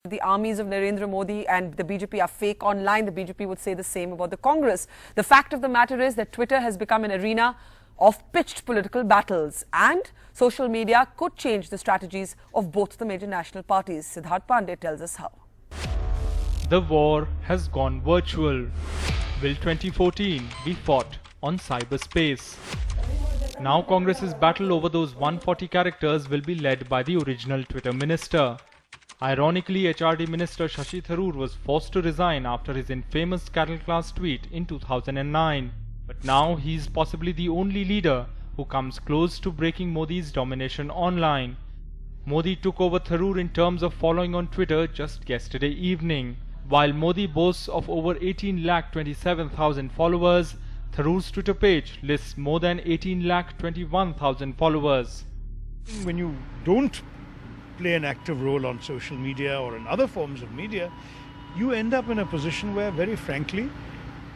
The armies of Narendra Modi and the BJP are fake online. The BJP would say the same about the Congress. The fact of the matter is that Twitter has become an arena of pitched political battles, and social media could change the strategies of both the major national parties. Siddharth Pandey tells us how. The war has gone virtual. Will 2014 be fought on cyberspace? Now Congress's battle over those 140 characters will be led by the original Twitter minister. Ironically, HRD Minister Shashi Tharoor was forced to resign after his infamous cattle class tweet in 2009. But now he's possibly the only leader who comes close to breaking Modi's domination online. Modi took over Tharoor in terms of following on Twitter just yesterday evening. While Modi boasts of over 18,27,000 followers, Tharoor's Twitter page lists more than 18,21,000 followers. When you don't play an active role on social media or in other forms of media, you end up in a position where, very frankly,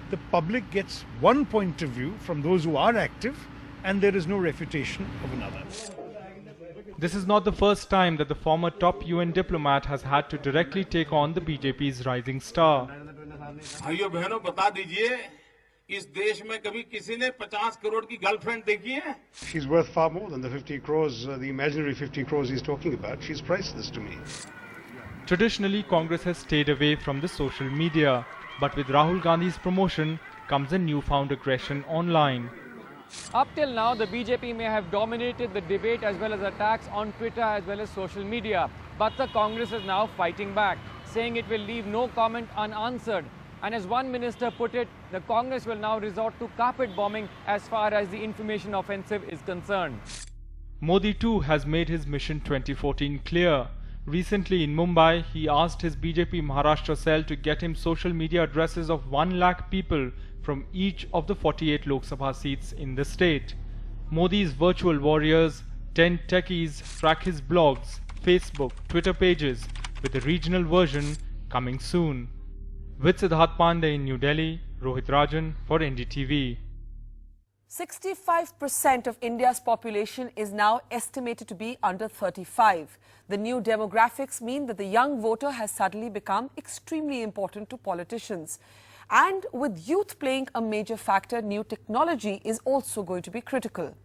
the public gets one point of view from those who are active and there is no refutation of another. This is not the first time that the former top UN diplomat has had to directly take on the BJP's rising star. भाइयों बहनों बता दीजिए इस देश में कभी किसी ने 50 करोड़ की गर्लफ्रेंड देखी है? She's worth far more than the 50 crores, the imaginary 50 crores he's talking about. She's priceless to me. Traditionally, Congress has stayed away from the social media, but with Rahul Gandhi's promotion comes a newfound aggression online. Up till now, the BJP may have dominated the debate as well as attacks on Twitter as well as social media. But the Congress is now fighting back, saying it will leave no comment unanswered. And as one minister put it, the Congress will now resort to carpet bombing as far as the information offensive is concerned. Modi too has made his mission 2014 clear. Recently in Mumbai, he asked his BJP Maharashtra cell to get him social media addresses of 1 lakh people from each of the 48 Lok Sabha seats in the state. Modi's virtual warriors, 10 techies, track his blogs, Facebook, Twitter pages, with a regional version coming soon. With Siddharth Pandey in New Delhi, Rohit Rajan for NDTV. 65% of India's population is now estimated to be under 35. The new demographics mean that the young voter has suddenly become extremely important to politicians. And with youth playing a major factor, new technology is also going to be critical.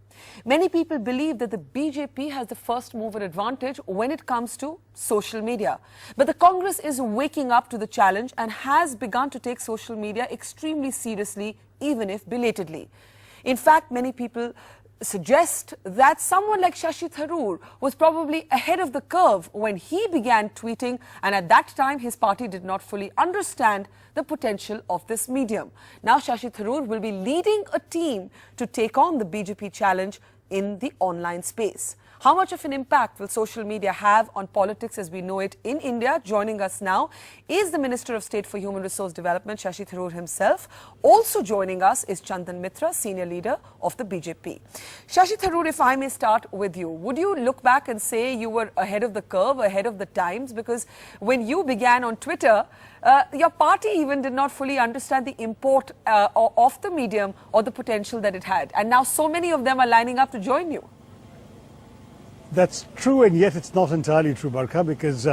Many people believe that the BJP has the first mover advantage when it comes to social media. But the Congress is waking up to the challenge and has begun to take social media extremely seriously, even if belatedly. In fact, many people suggest that someone like Shashi Tharoor was probably ahead of the curve when he began tweeting, and at that time his party did not fully understand the potential of this medium. Now Shashi Tharoor will be leading a team to take on the BJP challenge in the online space. How much of an impact will social media have on politics as we know it in India? Joining us now is the Minister of State for Human Resource Development, Shashi Tharoor himself. Also joining us is Chandan Mitra, senior leader of the BJP. Shashi Tharoor, if I may start with you, would you look back and say you were ahead of the curve, ahead of the times? Because when you began on Twitter, your party even did not fully understand the import of the medium or the potential that it had. And now so many of them are lining up to join you. That's true, and yet it's not entirely true, Barkha, because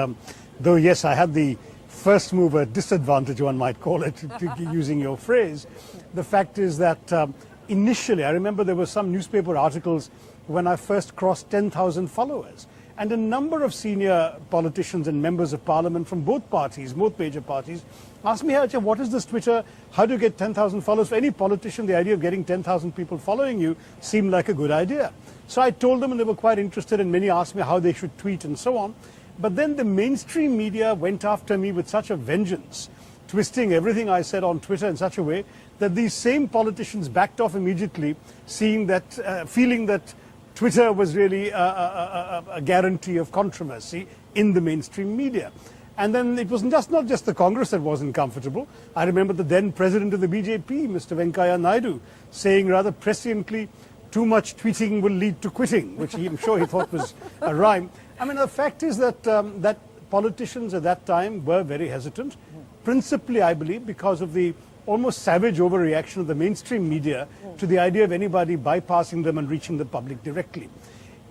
though, yes, I had the first mover disadvantage, one might call it, using your phrase, the fact is that initially, I remember there were some newspaper articles when I first crossed 10,000 followers. And a number of senior politicians and members of parliament from both parties, both major parties, asked me, what is this Twitter? How do you get 10,000 followers? For any politician, the idea of getting 10,000 people following you seemed like a good idea. So I told them, and they were quite interested, and many asked me how they should tweet and so on. But then the mainstream media went after me with such a vengeance, twisting everything I said on Twitter in such a way that these same politicians backed off immediately, feeling that Twitter was really a guarantee of controversy in the mainstream media. And then it was not just the Congress that wasn't comfortable. I remember the then president of the BJP, Mr. Venkaiah Naidu, saying rather presciently, too much tweeting will lead to quitting, which I'm sure he thought was a rhyme. I mean, the fact is that that politicians at that time were very hesitant, principally, I believe, because of the almost savage overreaction of the mainstream media to the idea of anybody bypassing them and reaching the public directly.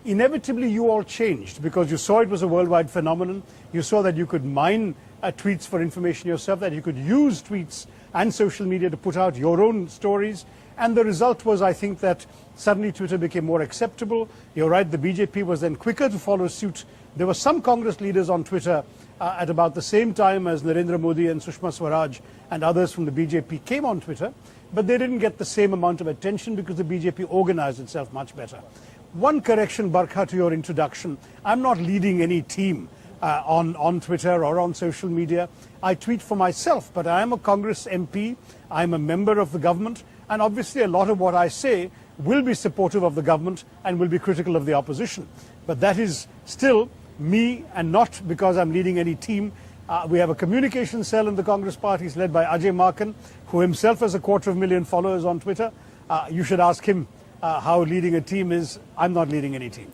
inevitably you all changed because you saw it was a worldwide phenomenon. You saw that you could mine tweets for information yourself, that you could use tweets and social media to put out your own stories. And the result was, I think, that suddenly Twitter became more acceptable. You're right, the BJP was then quicker to follow suit. There were some Congress leaders on Twitter at about the same time as Narendra Modi and Sushma Swaraj and others from the BJP came on Twitter, but they didn't get the same amount of attention because the BJP organized itself much better. One correction, Barkha, to your introduction. I'm not leading any team on Twitter or on social media. I tweet for myself, but I am a Congress MP. I'm a member of the government. And obviously a lot of what I say will be supportive of the government and will be critical of the opposition. But that is still me and not because I'm leading any team. We have a communication cell in the Congress party. It's led by Ajay Markan, who himself has 250,000 followers on Twitter. You should ask him how leading a team is. I'm not leading any team.